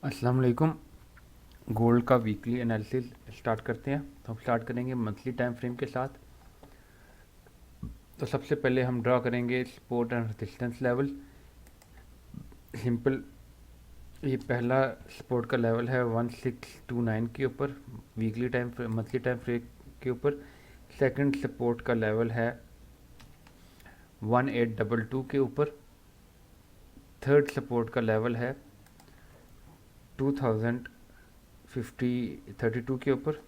अस्सलाम वालेकुम। गोल्ड का वीकली एनालिसिस स्टार्ट करते हैं। तो हम स्टार्ट करेंगे मंथली टाइम फ्रेम के साथ। तो सबसे पहले हम ड्रा करेंगे support and resistance level. Simple, ये पहला सपोर्ट का लेवल है 1629 के ऊपर weekly time monthly time frame के ऊपर। सेकंड सपोर्ट का लेवल है 1822 के ऊपर। थर्ड सपोर्ट का लेवल है 2032 के ऊपर।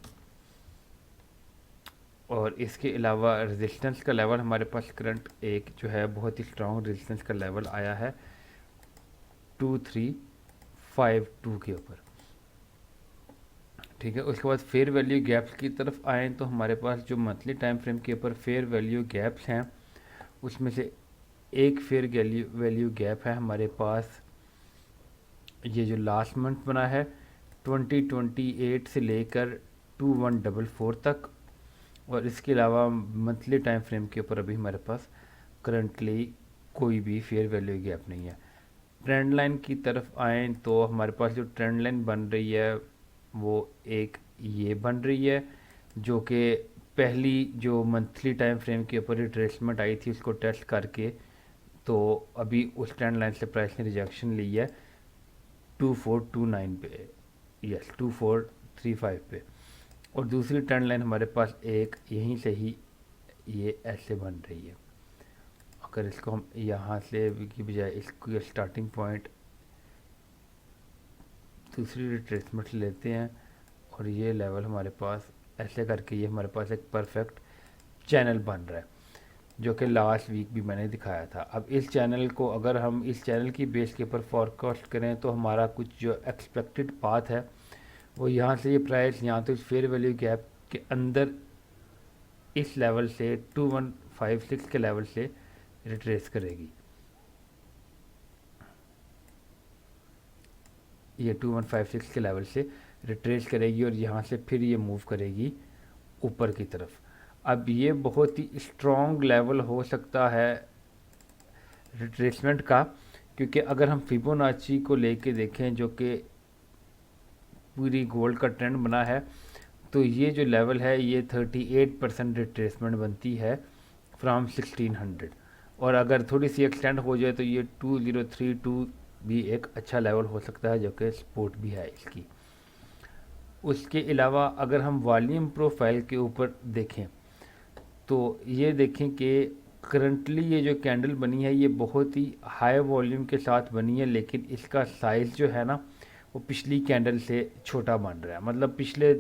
और इसके अलावा रेजिस्टेंस का लेवल हमारे पास करंट एक जो है बहुत ही स्ट्रॉन्ग रेजिस्टेंस का लेवल आया है 2352 के ऊपर। ठीक है, उसके बाद फेयर वैल्यू गैप्स की तरफ आए तो हमारे पास जो मंथली टाइम फ्रेम के ऊपर फेयर वैल्यू गैप्स हैं उसमें से एक फेयर वैल्यू गैप है हमारे पास, ये जो लास्ट मंथ बना है 2028 से लेकर 2144 तक। और इसके अलावा मंथली टाइम फ्रेम के ऊपर अभी हमारे पास करंटली कोई भी फेयर वैल्यू गैप नहीं है। ट्रेंड लाइन की तरफ आएँ तो हमारे पास जो ट्रेंड लाइन बन रही है वो एक ये बन रही है, जो कि पहली जो मंथली टाइम फ्रेम के ऊपर रिट्रेसमेंट आई थी उसको टेस्ट करके तो अभी उस ट्रेंड लाइन से प्राइस ने रिजेक्शन ली है 2429 पे, यस 2435 पे। और दूसरी ट्रेंड लाइन हमारे पास एक यहीं से ही ये ऐसे बन रही है। अगर इसको हम यहाँ से की बजाय इसको स्टार्टिंग पॉइंट दूसरी रिट्रेसमेंट लेते हैं और ये लेवल हमारे पास ऐसे करके ये हमारे पास एक परफेक्ट चैनल बन रहा है, जो कि लास्ट वीक भी मैंने दिखाया था। अब इस चैनल को अगर हम इस चैनल की बेस के ऊपर फॉरकास्ट करें तो हमारा कुछ जो एक्सपेक्टेड पाथ है वो यहाँ से ये प्राइस यहाँ तो इस फेयर वैल्यू गैप के अंदर इस लेवल से 2156 के लेवल से रिट्रेस करेगी। ये 2156 के लेवल से रिट्रेस करेगी और यहाँ से फिर ये मूव करेगी ऊपर की तरफ। अब ये बहुत ही स्ट्रॉन्ग लेवल हो सकता है रिट्रेसमेंट का, क्योंकि अगर हम फिबोनाची को लेके देखें जो कि पूरी गोल्ड का ट्रेंड बना है तो ये जो लेवल है ये 38% रिट्रेसमेंट बनती है फ्रॉम 1600। और अगर थोड़ी सी एक्सटेंड हो जाए तो ये 2032 भी एक अच्छा लेवल हो सकता है, जो कि सपोर्ट भी है इसकी। उसके अलावा अगर हम वॉल्यूम प्रोफाइल के ऊपर देखें तो ये देखें कि करंटली ये जो कैंडल बनी है ये बहुत ही हाई वॉल्यूम के साथ बनी है, लेकिन इसका साइज़ जो है ना वो पिछली कैंडल से छोटा बन रहा है। मतलब पिछले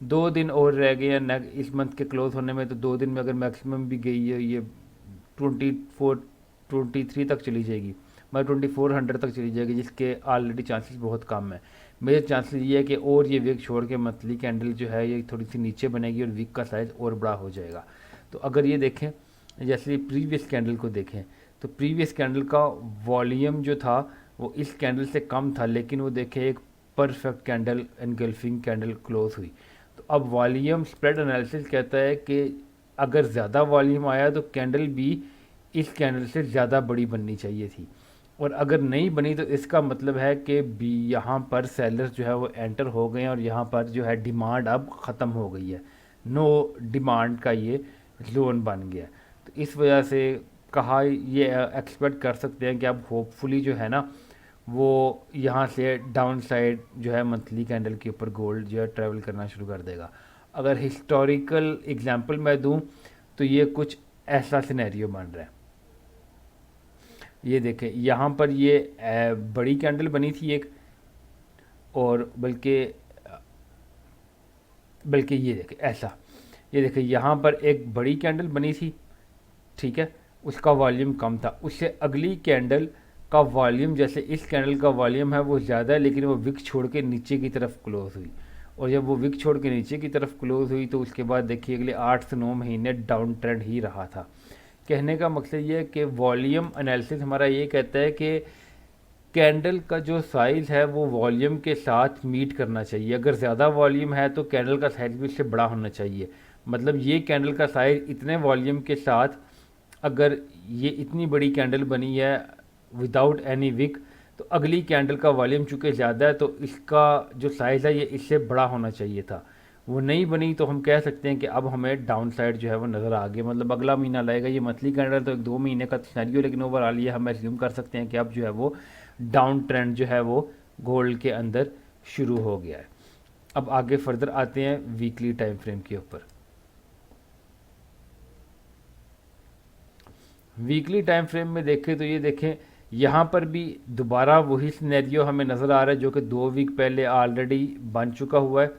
2 दिन और रह गए हैं इस मंथ के क्लोज होने में, तो 2 दिन में अगर मैक्सिमम भी गई है ये 23 तक चली जाएगी, मतलब 2400 तक चली जाएगी, जिसके ऑलरेडी चांसेस बहुत कम है। मेरे चांसेस ये है कि और ये वीक छोड़ के मंथली कैंडल जो है ये थोड़ी सी नीचे बनेगी और वीक का साइज़ और बड़ा हो जाएगा। तो अगर ये देखें जैसे प्रीवियस कैंडल को देखें तो प्रीवियस कैंडल का वॉल्यूम जो था वो इस कैंडल से कम था, लेकिन वो देखें एक perfect candle engulfing candle close हुई। तो अब वॉल्यूम स्प्रेड एनालिसिस कहता है कि अगर ज़्यादा वॉल्यूम आया तो कैंडल भी इस कैंडल से ज़्यादा बड़ी बननी चाहिए थी, और अगर नहीं बनी तो इसका मतलब है कि भी यहाँ पर सेलर्स जो है वो एंटर हो गए हैं और यहाँ पर जो है डिमांड अब ख़त्म हो गई है, नो डिमांड का ये जोन बन गया। तो इस वजह से कहा ये एक्सपेक्ट कर सकते हैं कि अब होपफुली जो है ना वो यहाँ से डाउन साइड जो है मंथली कैंडल के ऊपर गोल्ड जो है ट्रैवल करना शुरू कर देगा। अगर हिस्टोरिकल एग्जांपल मैं दूं तो ये कुछ ऐसा सिनेरियो बन रहा है। ये देखें यहाँ पर ये बड़ी कैंडल बनी थी एक, और बल्कि बल्कि ये देखें ऐसा, ये देखें यहाँ पर एक बड़ी कैंडल बनी थी, ठीक है, उसका वॉल्यूम कम था। उससे अगली कैंडल का वॉल्यूम जैसे इस कैंडल का वॉल्यूम है वो ज़्यादा है, लेकिन वो विक छोड़ के नीचे की तरफ क्लोज हुई। और जब वो विक छोड़ के नीचे की तरफ क्लोज हुई तो उसके बाद देखिए अगले 8 से 9 महीने डाउन ट्रेंड ही रहा था। कहने का मकसद ये है कि वॉल्यूम एनालिसिस हमारा ये कहता है कि कैंडल का जो साइज़ है वो वॉल्यूम के साथ मीट करना चाहिए। अगर ज़्यादा वॉल्यूम है तो कैंडल का साइज़ भी उससे बड़ा होना चाहिए। मतलब ये कैंडल का साइज़ इतने वॉल्यूम के साथ, अगर ये इतनी बड़ी कैंडल बनी है विदाउट एनी विक, तो अगली कैंडल का वॉल्यूम चूँकि ज़्यादा है तो इसका जो साइज़ है ये इससे बड़ा होना चाहिए था, वो नहीं बनी, तो हम कह सकते हैं कि अब हमें डाउन साइड जो है वो नज़र आ गई। मतलब अगला महीना लगेगा, ये मंथली कैंडल तो 1-2 महीने का सिनेरियो, लेकिन ओवरऑल ये हम एज्यूम कर सकते हैं कि अब जो है वो डाउन ट्रेंड जो है वो गोल्ड के अंदर शुरू हो गया है। अब आगे फर्दर आते हैं वीकली टाइम फ्रेम के ऊपर। वीकली टाइम फ्रेम में देखें तो ये देखें, यहाँ पर भी दोबारा वही सिनेरियो हमें नज़र आ रहा है जो कि 2 वीक पहले ऑलरेडी बन चुका हुआ है।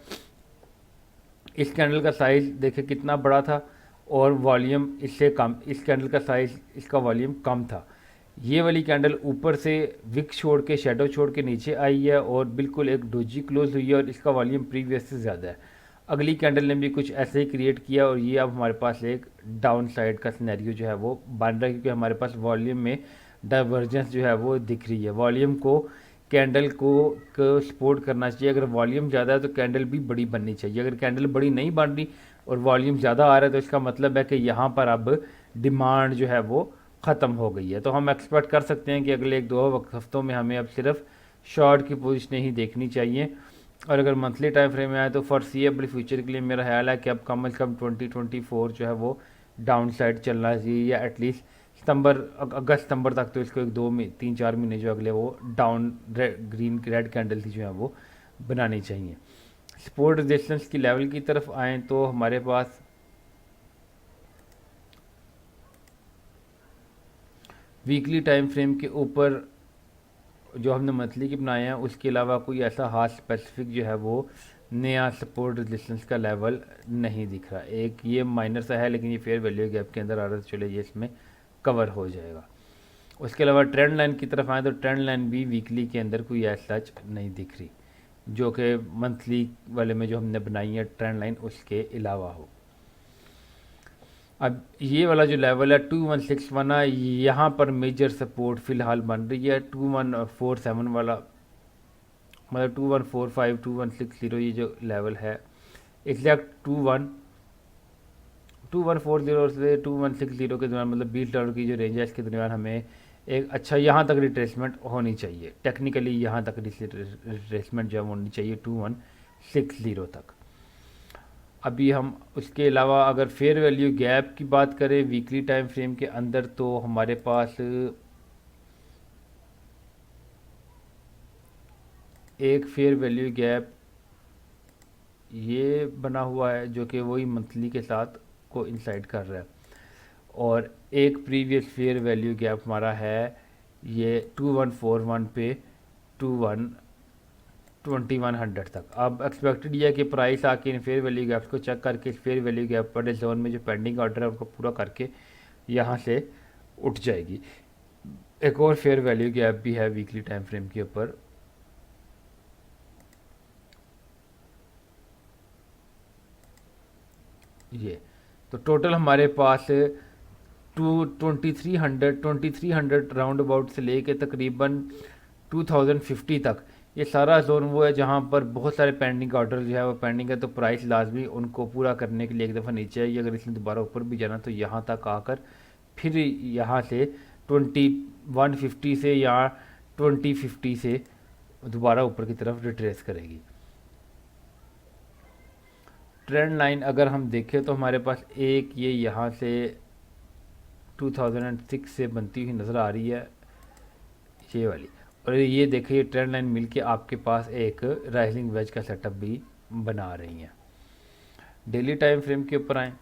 इस कैंडल का साइज़ देखें कितना बड़ा था और वॉल्यूम इससे कम, इस कैंडल का साइज़ इसका वॉल्यूम कम था। ये वाली कैंडल ऊपर से विक छोड़ के, शेडो छोड़ के नीचे आई है और बिल्कुल एक डोजी क्लोज हुई है और इसका वॉल्यूम प्रीवियस से ज़्यादा है। अगली कैंडल ने भी कुछ ऐसे ही क्रिएट किया और ये अब हमारे पास एक डाउन साइड का सिनेरियो जो है वो बन रहा है, क्योंकि हमारे पास वॉल्यूम में डाइवर्जेंस जो है वो दिख रही है। वॉल्यूम को, कैंडल को सपोर्ट करना चाहिए। अगर वॉल्यूम ज़्यादा है तो कैंडल भी बड़ी बननी चाहिए। अगर कैंडल बड़ी नहीं बन रही और वॉल्यूम ज़्यादा आ रहा है तो इसका मतलब है कि यहाँ पर अब डिमांड जो है वो ख़त्म हो गई है। तो हम एक्सपेक्ट कर सकते हैं कि अगले 1-2 हफ्तों में हमें अब सिर्फ शॉर्ट की पोजीशन ही देखनी चाहिए। और अगर मंथली टाइम फ्रेम में आए तो फॉरसीएबल फ्यूचर के लिए मेरा ख्याल है कि अब कम से कम 2024 जो है वो डाउन साइड चलना चाहिए, या एटलीस्ट अगस्त सितंबर तक तो इसको 3-4 महीने जो अगले वो डाउन ग्रीन रेड कैंडल थी जो है वो बनानी चाहिए। सपोर्ट रेजिस्टेंस की लेवल की तरफ आएँ तो हमारे पास वीकली टाइम फ्रेम के ऊपर जो हमने मंथली की बनाए हैं उसके अलावा कोई ऐसा हाथ स्पेसिफिक जो है वो नया सपोर्ट रेजिस्टेंस का लेवल नहीं दिख रहा। एक ये माइनर सा है, लेकिन ये फेयर वैल्यू गैप के अंदर आ रहा है, चले ये इसमें कवर हो जाएगा। उसके अलावा ट्रेंड लाइन की तरफ आए तो ट्रेंड लाइन भी वीकली के अंदर कोई ऐसा नहीं दिख रही, जो कि मंथली वाले में जो हमने बनाई है ट्रेंड लाइन उसके अलावा हो। अब ये वाला जो लेवल है 2161 है, यहाँ पर मेजर सपोर्ट फिलहाल बन रही है। 2147 वाला, मतलब 2145 2160 ये जो लेवल है एग्जैक्ट 2140 से 2160 के दरमियान, मतलब $20 की जो रेंज है इसके दरमियान हमें एक अच्छा यहाँ तक रिट्रेसमेंट होनी चाहिए। टेक्निकली यहाँ तक रिट्रेसमेंट जो होनी चाहिए 2160 तक। अभी हम उसके अलावा अगर फेयर वैल्यू गैप की बात करें वीकली टाइम फ्रेम के अंदर तो हमारे पास एक फेयर वैल्यू गैप ये बना हुआ है जो कि वही मंथली के साथ को इंसाइड कर रहा है, और एक प्रीवियस फेयर वैल्यू गैप हमारा है ये 2141 पे 2100 तक। अब एक्सपेक्टेड ये है कि प्राइस आके इन फेयर वैल्यू गैप्स को चेक करके इस फेयर वैल्यू गैप पर जोन में जो पेंडिंग ऑर्डर है उनको पूरा करके यहाँ से उठ जाएगी। एक और फेयर वैल्यू गैप भी है वीकली टाइम फ्रेम के ऊपर, ये तो टोटल हमारे पास 2300 राउंड अबाउट से लेके तकरीबन 2050 तक ये सारा जोन वो है जहाँ पर बहुत सारे पेंडिंग ऑर्डर जो है वो पेंडिंग है। तो प्राइस लाजमी उनको पूरा करने के लिए एक दफ़ा नीचे आएगी। अगर इसने दोबारा ऊपर भी जाना तो यहाँ तक आकर फिर यहाँ से 2150 से या 2050 से दोबारा ऊपर की तरफ रिट्रेस करेगी। ट्रेंड लाइन अगर हम देखें तो हमारे पास एक ये यहाँ से 2006 से बनती हुई नज़र आ रही है ये वाली, और ये देखिए ट्रेंड लाइन मिलके आपके पास एक राइजिंग वेज का सेटअप भी बना रही है। डेली टाइम फ्रेम के ऊपर आए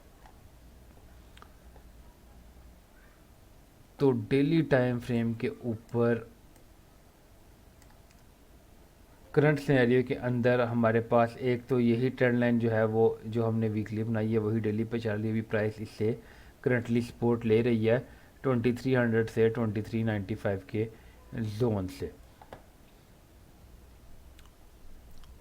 तो डेली टाइम फ्रेम के ऊपर करंट सिनेरियो के अंदर हमारे पास एक तो यही ट्रेंड लाइन जो है वो जो हमने वीकली बनाई है वही डेली पे चल रही है। अभी प्राइस इससे करंटली सपोर्ट ले रही है 2300 से 2395 के जोन से।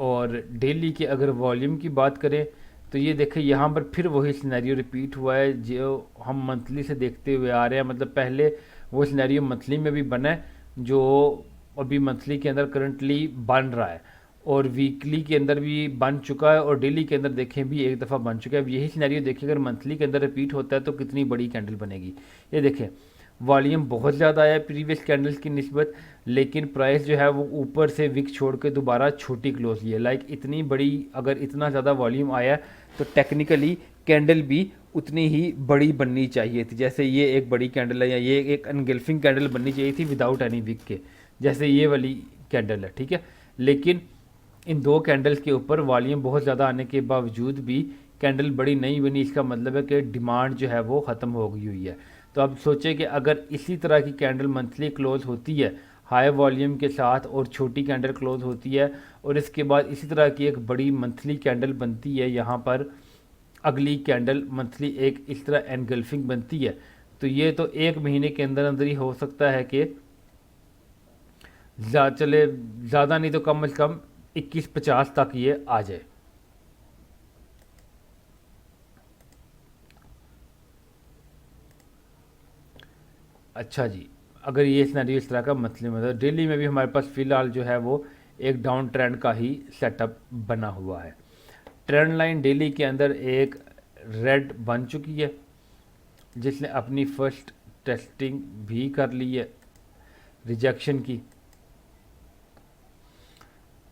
और डेली के अगर वॉल्यूम की बात करें तो ये देखें यहाँ पर फिर वही सिनेरियो रिपीट हुआ है जो हम मंथली से देखते हुए आ रहे हैं। मतलब पहले वो सिनेरियो मंथली में भी बना है जो अभी मंथली के अंदर करंटली बन रहा है, और वीकली के अंदर भी बन चुका है, और डेली के अंदर देखें भी एक दफ़ा बन चुका है। अब यही सिनेरियो देखें अगर मंथली के अंदर रिपीट होता है तो कितनी बड़ी कैंडल बनेगी। ये देखें वॉल्यूम बहुत ज़्यादा आया प्रीवियस कैंडल्स की निस्बत, लेकिन प्राइस जो है वो ऊपर से विक छोड़ के दोबारा छोटी क्लोज ली है। लाइक इतनी बड़ी, अगर इतना ज़्यादा वॉल्यूम आया तो टेक्निकली कैंडल भी उतनी ही बड़ी बननी चाहिए थी। जैसे ये एक बड़ी कैंडल है, या ये एक एनगल्फिंग कैंडल बननी चाहिए थी विदाउट एनी विक के, जैसे ये वाली कैंडल है, ठीक है। लेकिन इन दो कैंडल्स के ऊपर वॉल्यूम बहुत ज़्यादा आने के बावजूद भी कैंडल बड़ी नहीं बनी। इसका मतलब है कि डिमांड जो है वो ख़त्म हो गई हुई है। तो अब सोचें कि अगर इसी तरह की कैंडल मंथली क्लोज होती है हाई वॉल्यूम के साथ, और छोटी कैंडल क्लोज होती है, और इसके बाद इसी तरह की एक बड़ी मंथली कैंडल बनती है, यहाँ पर अगली कैंडल मंथली एक इस तरह एनगल्फिंग बनती है, तो ये तो एक महीने के अंदर अंदर ही हो सकता है कि चले ज़्यादा नहीं तो कम से कम 2150 तक ये आ जाए। अच्छा जी, अगर ये सिनेरियो इस तरह का मंथली में, तो डेली में भी हमारे पास फ़िलहाल जो है वो एक डाउन ट्रेंड का ही सेटअप बना हुआ है। ट्रेंड लाइन डेली के अंदर एक रेड बन चुकी है, जिसने अपनी फर्स्ट टेस्टिंग भी कर ली है रिजेक्शन की।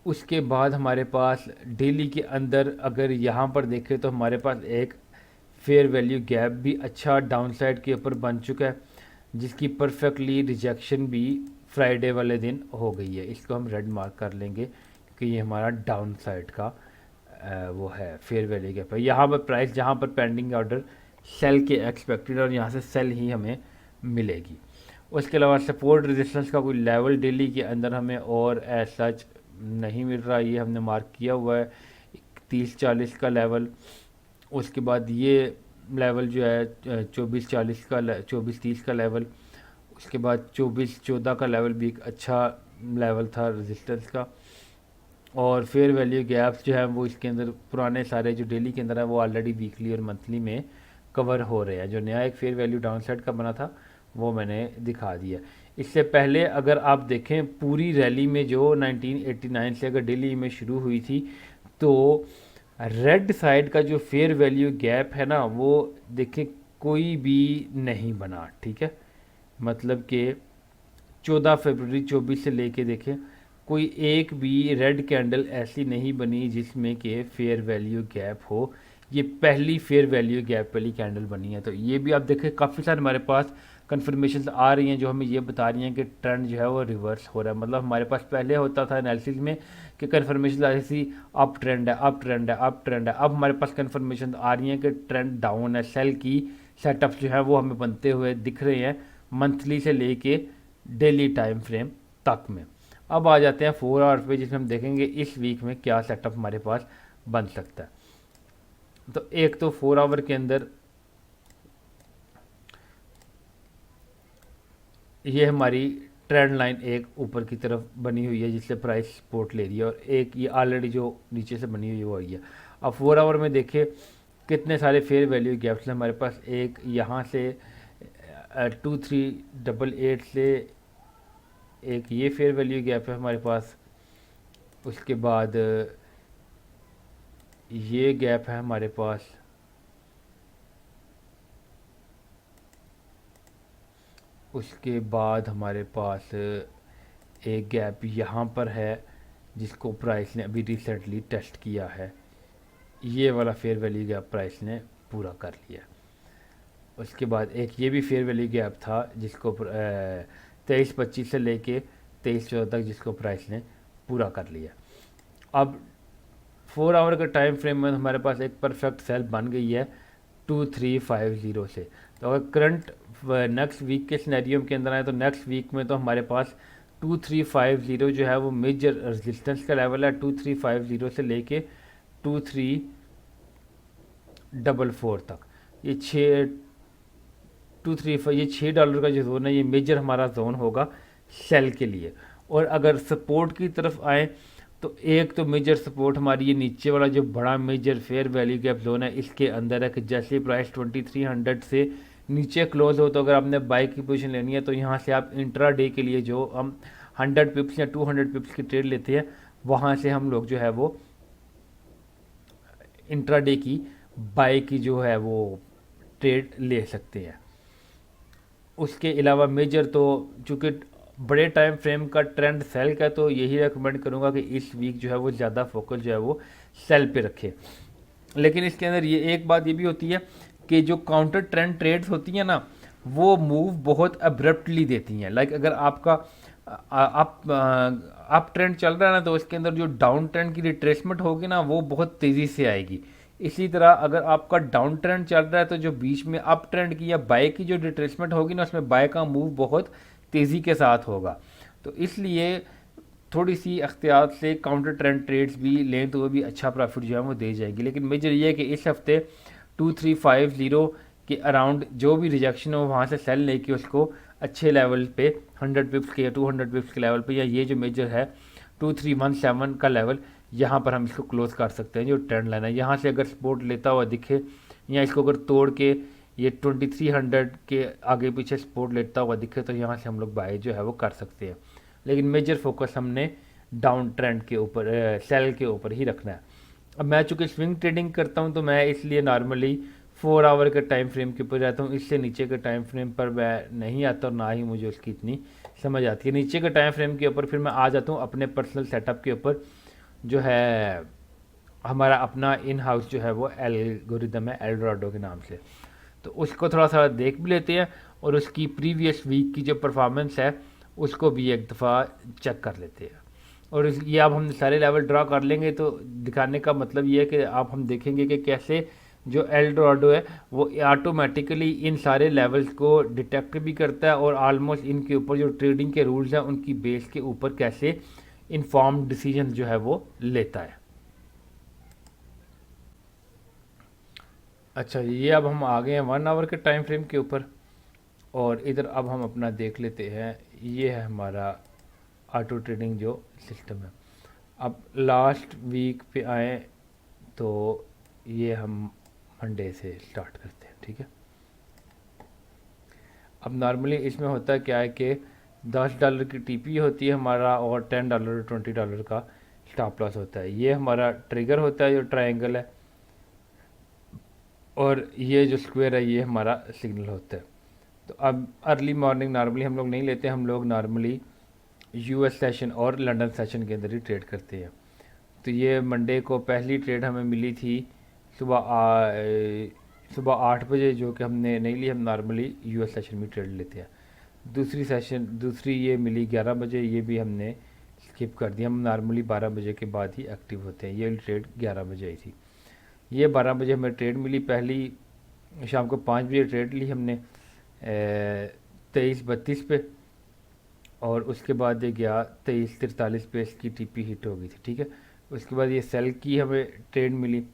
उसके बाद हमारे पास डेली के अंदर अगर यहाँ पर देखें तो हमारे पास एक फेयर वैल्यू गैप भी अच्छा डाउनसाइड के ऊपर बन चुका है, जिसकी परफेक्टली रिजेक्शन भी फ्राइडे वाले दिन हो गई है। इसको हम रेड मार्क कर लेंगे क्योंकि ये हमारा डाउन साइड का वो है फेयर वैल्यू गैप है। यहाँ पर प्राइस जहाँ पर पेंडिंग ऑर्डर सेल के एक्सपेक्टेड, और यहाँ से सेल ही हमें मिलेगी। उसके अलावा सपोर्ट रेजिस्टेंस का कोई लेवल डेली के अंदर हमें और एज सच नहीं मिल रहा, ये हमने मार्क किया हुआ है 30-40 का लेवल। उसके बाद ये लेवल जो है 24-40 का, 24-30 का लेवल। उसके बाद 24-14 का लेवल भी एक अच्छा लेवल था रेजिस्टेंस का। और फेयर वैल्यू गैप्स जो है वो इसके अंदर पुराने सारे जो डेली के अंदर है वो ऑलरेडी वीकली और मंथली में कवर हो रहे हैं। जो नया एक फेयर वैल्यू डाउन साइड का बना था वो मैंने दिखा दिया। इससे पहले अगर आप देखें पूरी रैली में जो 1989 से अगर डेली में शुरू हुई थी, तो रेड साइड का जो फेयर वैल्यू गैप है ना, वो देखें कोई भी नहीं बना, ठीक है। मतलब कि 14 फरवरी 24 से लेके देखें कोई एक भी रेड कैंडल ऐसी नहीं बनी जिसमें कि फेयर वैल्यू गैप हो। ये पहली फेयर वैल्यू गैप वाली कैंडल बनी है। तो ये भी आप देखें काफ़ी सारे हमारे पास कन्फर्मेशन आ रही हैं जो हमें ये बता रही हैं कि ट्रेंड जो है वो रिवर्स हो रहा है। मतलब हमारे पास पहले होता था एनालिसिस में कि कन्फर्मेशन आ रही थी अप ट्रेंड है, अप ट्रेंड है, अप ट्रेंड है। अब हमारे पास कन्फर्मेशन आ रही हैं कि ट्रेंड डाउन है। सेल की सेटअप जो है वो हमें बनते हुए दिख रहे हैं मंथली से लेके डेली टाइम फ्रेम तक में। अब आ जाते हैं 4 आवर्स पे, जिसमें हम देखेंगे इस वीक में क्या सेटअप हमारे पास बन सकता है। तो एक तो 4 आवर के अंदर ये हमारी ट्रेंड लाइन एक ऊपर की तरफ बनी हुई है जिससे प्राइस सपोर्ट ले रही है, और एक ये ऑलरेडी जो नीचे से बनी हुई है वो आई है। अब 4 आवर में देखिए कितने सारे फेयर वैल्यू गैप्स हैं हमारे पास। एक यहाँ से 2388 से एक ये फेयर वैल्यू गैप है हमारे पास। उसके बाद ये गैप है हमारे पास। उसके बाद हमारे पास एक गैप यहाँ पर है जिसको प्राइस ने अभी रिसेंटली टेस्ट किया है। ये वाला फेयर वैल्यू गैप प्राइस ने पूरा कर लिया। उसके बाद एक ये भी फेयर वैल्यू गैप था जिसको 23-25 से लेके 23-14 तक, जिसको प्राइस ने पूरा कर लिया। अब 4 आवर के टाइम फ्रेम में हमारे पास एक परफेक्ट सेल बन गई है 2350 से। तो अगर करंट नेक्स्ट वीक के सिनेरियो के अंदर आए तो नेक्स्ट वीक में तो हमारे पास 2350 जो है वो मेजर रेजिस्टेंस का लेवल है। 2350 से लेके 2344 तक, ये 235, ये $6 का जो जोन है ये मेजर हमारा जोन होगा सेल के लिए। और अगर सपोर्ट की तरफ आए तो एक तो मेजर सपोर्ट हमारी ये नीचे वाला जो बड़ा major fair value gap zone है इसके अंदर है कि जैसे प्राइस 2300 से नीचे क्लोज हो, तो अगर आपने बाई की पोजीशन लेनी है तो यहाँ से आप इंट्रा डे के लिए जो हम 100 पिप्स या 200 पिप्स की ट्रेड लेते हैं, वहाँ से हम लोग जो है वो इंट्रा डे की बाई की जो है वो ट्रेड ले सकते हैं। उसके अलावा मेजर तो चूँकि बड़े टाइम फ्रेम का ट्रेंड सेल का, तो यही रेकमेंड करूँगा कि इस वीक जो है वो ज़्यादा फोकस जो है वो सेल पे रखे। लेकिन इसके अंदर ये एक बात ये भी होती है कि जो काउंटर ट्रेंड ट्रेड्स होती हैं ना, वो मूव बहुत अब्रप्टली देती हैं। लाइक अगर आपका अप ट्रेंड चल रहा है ना, तो उसके अंदर जो डाउन ट्रेंड की रिट्रेसमेंट होगी ना, वो बहुत तेज़ी से आएगी। इसी तरह अगर आपका डाउन ट्रेंड चल रहा है, तो जो बीच में अप ट्रेंड की या बाय की जो रिट्रेसमेंट होगी ना, उसमें बाय का मूव बहुत तेज़ी के साथ होगा। तो इसलिए थोड़ी सी एहतियात से काउंटर ट्रेंड ट्रेड्स भी लें तो वो भी अच्छा प्रॉफिट जो है वो दे जाएगी। लेकिन मेजर ये है कि इस हफ्ते 2350 के अराउंड जो भी रिजेक्शन हो वहाँ से सेल लेके उसको अच्छे लेवल पे 100 पिप्स के या 200 पिप्स के लेवल पे, या ये जो मेजर है 2317 का लेवल, यहाँ पर हम इसको क्लोज कर सकते हैं। जो ट्रेंड लाइन है यहाँ से अगर सपोर्ट लेता हुआ दिखे, या इसको अगर तोड़ के ये 2300 के आगे पीछे सपोर्ट लेता हुआ दिखे, तो यहाँ से हम लोग बाय जो है वो कर सकते हैं। लेकिन मेजर फोकस हमने डाउन ट्रेंड के ऊपर, सेल के ऊपर ही रखना है। अब मैं चूँकि स्विंग ट्रेडिंग करता हूँ, तो मैं इसलिए नॉर्मली 4 आवर के टाइम फ्रेम के ऊपर रहता हूँ। इससे नीचे के टाइम फ्रेम पर मैं नहीं आता और ना ही मुझे उसकी इतनी समझ आती है। नीचे के टाइम फ्रेम के ऊपर फिर मैं आ जाता हूँ अपने पर्सनल सेटअप के ऊपर, जो है हमारा अपना इन हाउस जो है वो एल्गोरिदम है एल्डोराडो के नाम से। तो उसको थोड़ा सा देख भी लेते हैं, और उसकी प्रीवियस वीक की जो परफॉर्मेंस है उसको भी एक दफ़ा चेक कर लेते हैं। और ये अब हम सारे लेवल ड्रा कर लेंगे, तो दिखाने का मतलब ये है कि आप हम देखेंगे कि कैसे जो एल्डोराडो है वो ऑटोमेटिकली इन सारे लेवल्स को डिटेक्ट भी करता है, और आलमोस्ट इनके ऊपर जो ट्रेडिंग के रूल्स हैं उनकी बेस के ऊपर कैसे इन्फॉर्म्ड डिसीजन जो है वो लेता है। अच्छा, ये अब हम आ गए हैं 1 आवर के टाइम फ्रेम के ऊपर, और इधर अब हम अपना देख लेते हैं। ये है हमारा ऑटो ट्रेडिंग जो सिस्टम है। अब लास्ट वीक पे आए, तो ये हम मंडे से स्टार्ट करते हैं, ठीक है। अब नॉर्मली इसमें होता है क्या है कि $10 की टीपी होती है हमारा, और $10 $20 का स्टॉप लॉस होता है। ये हमारा ट्रिगर होता है जो ट्रायंगल है, और ये जो स्क्वायर है ये हमारा सिग्नल होता है। तो अब अर्ली मॉर्निंग नॉर्मली हम लोग नहीं लेते, हम लोग नॉर्मली यूएस सेशन और लंदन सेशन के अंदर ही ट्रेड करते हैं। तो ये मंडे को पहली ट्रेड हमें मिली थी सुबह 8 बजे, जो कि हमने नहीं ली। हम नॉर्मली यूएस सेशन में ट्रेड लेते हैं। दूसरी ये मिली 11 बजे, ये भी हमने स्किप कर दिया। हम नॉर्मली 12 बजे के बाद ही एक्टिव होते हैं। ये ट्रेड 11 बजे आई थी। ये 12 बजे हमें ट्रेड मिली पहली। शाम को 5 बजे ट्रेड ली हमने 23:32 पे, और उसके बाद ये गया 23:43 पे, इसकी टीपी हिट हो गई थी, ठीक है। उसके बाद ये सेल की हमें ट्रेड मिली,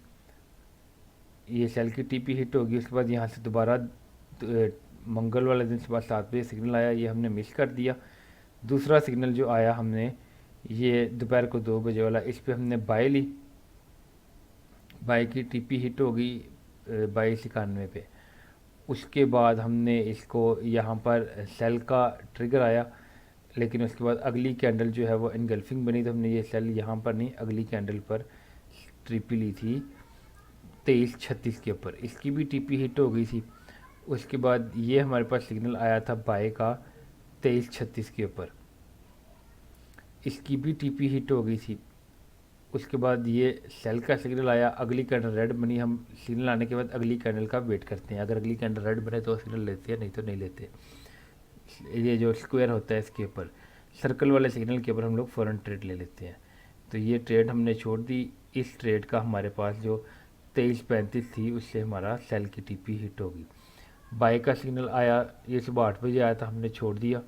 ये सेल की टीपी हिट होगी। उसके बाद यहाँ से दोबारा मंगल वाले दिन सुबह 7 बजे सिग्नल आया, ये हमने मिस कर दिया। दूसरा सिग्नल जो आया हमने, ये दोपहर को 2 बजे वाला, इस पर हमने बाय ली। बाय की टीपी हिट हो गई 2291 पे। उसके बाद हमने इसको यहाँ पर सेल का ट्रिगर आया, लेकिन उसके बाद अगली कैंडल जो है वो इनगल्फिंग बनी, तो हमने ये सेल यहाँ पर नहीं, अगली कैंडल पर टीपी ली थी 2336 के ऊपर। इसकी भी टीपी हिट हो गई थी। उसके बाद ये हमारे पास सिग्नल आया था बाय का 2336 के ऊपर, इसकी भी टीपी हिट हो गई थी। उसके बाद ये सेल का सिग्नल आया, अगली कैंडल रेड बनी। हम सिग्नल आने के बाद अगली कैंडल का वेट करते हैं, अगर अगली कैंडल रेड बने तो सिग्नल लेते हैं, नहीं तो नहीं लेते। ये जो स्क्वायर होता है इसके ऊपर, सर्कल वाले सिग्नल के ऊपर हम लोग फ़ौरन ट्रेड ले लेते हैं। तो ये ट्रेड हमने छोड़ दी। इस ट्रेड का हमारे पास जो 2335 थी, उससे हमारा सेल की टीपी हिट होगी। बाय का सिग्नल आया, ये सुबह 8 बजे आया था, हमने छोड़ दिया।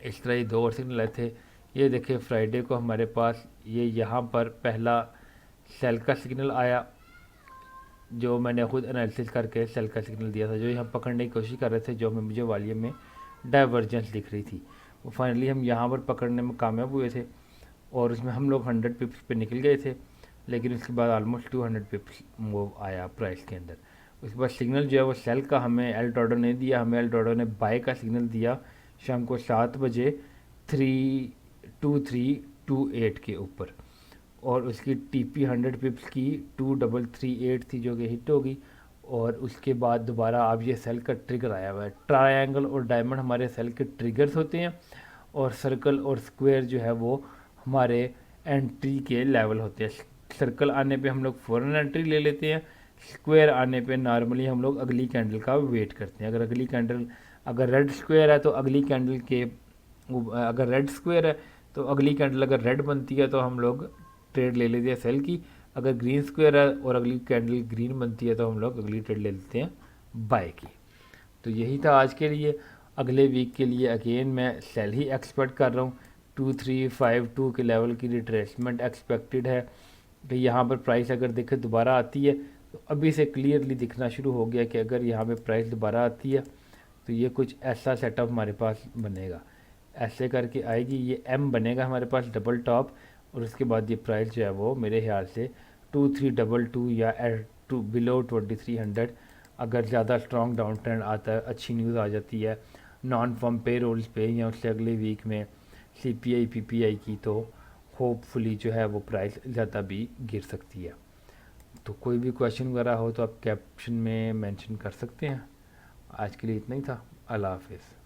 इस तरह ये 2 और सिग्नल आए थे। ये देखिए फ्राइडे को हमारे पास ये यहाँ पर पहला सेल का सिग्नल आया, जो मैंने खुद एनालिसिस करके सेल का सिग्नल दिया था, जो यहाँ पकड़ने की कोशिश कर रहे थे, जो हमें मुझे वॉल्यूम में डाइवर्जेंस दिख रही थी। वो फाइनली हम यहाँ पर पकड़ने में कामयाब हुए थे, और उसमें हम लोग 100 पिप्स पे निकल गए थे। लेकिन उसके बाद ऑलमोस्ट 200 पिप्स मूव आया प्राइस के अंदर। उसके बाद सिग्नल जो है वो सेल का हमें एल्डोराडो ने दिया, हमें एल्डोराडो ने बाय का सिग्नल दिया शाम को 7 बजे 32328 के ऊपर, और उसकी टीपी 100 पिप्स की 2338 थी, जो कि हिट होगी। और उसके बाद दोबारा अब ये सेल का ट्रिगर आया हुआ है। ट्रायंगल और डायमंड हमारे सेल के ट्रिगर्स होते हैं और सर्कल और स्क्वायर जो है वो हमारे एंट्री के लेवल होते हैं। सर्कल आने पे हम लोग फ़ौरन एंट्री ले लेते हैं, स्क्वायर आने पे नॉर्मली हम लोग अगली कैंडल का वेट करते हैं। अगर रेड स्क्वायर है तो अगली कैंडल के अगर रेड स्क्वायर है तो अगली कैंडल अगर रेड बनती है तो हम लोग ट्रेड ले लेते हैं सेल की। अगर ग्रीन स्क्वायर है और अगली कैंडल ग्रीन बनती है तो हम लोग अगली ट्रेड ले लेते हैं बाय की। तो यही था आज के लिए। अगले वीक के लिए अगेन मैं सेल ही एक्सपेक्ट कर रहा हूँ। 2352 के लेवल की रिट्रेसमेंट एक्सपेक्टेड है कि यहाँ पर प्राइस अगर देखे दोबारा आती है तो अभी से क्लियरली दिखना शुरू हो गया कि अगर यहाँ पे प्राइस दोबारा आती है तो ये कुछ ऐसा सेटअप हमारे पास बनेगा, ऐसे करके आएगी, ये एम बनेगा हमारे पास डबल टॉप और उसके बाद ये प्राइस जो है वो मेरे ख्याल से 2322 या टू बिलो 2300 अगर ज़्यादा स्ट्रॉन्ग डाउन ट्रेंड आता है, अच्छी न्यूज़ आ जाती है नॉन फॉर्म पे रोल्स पे या उससे अगले वीक में सीपीआई पीपीआई की, तो होपफुली जो है वो प्राइस ज़्यादा भी गिर सकती है। तो कोई भी क्वेश्चन वगैरह हो तो आप कैप्शन में मेंशन कर सकते हैं। आज के लिए इतना ही था। अल्लाह हाफिज़।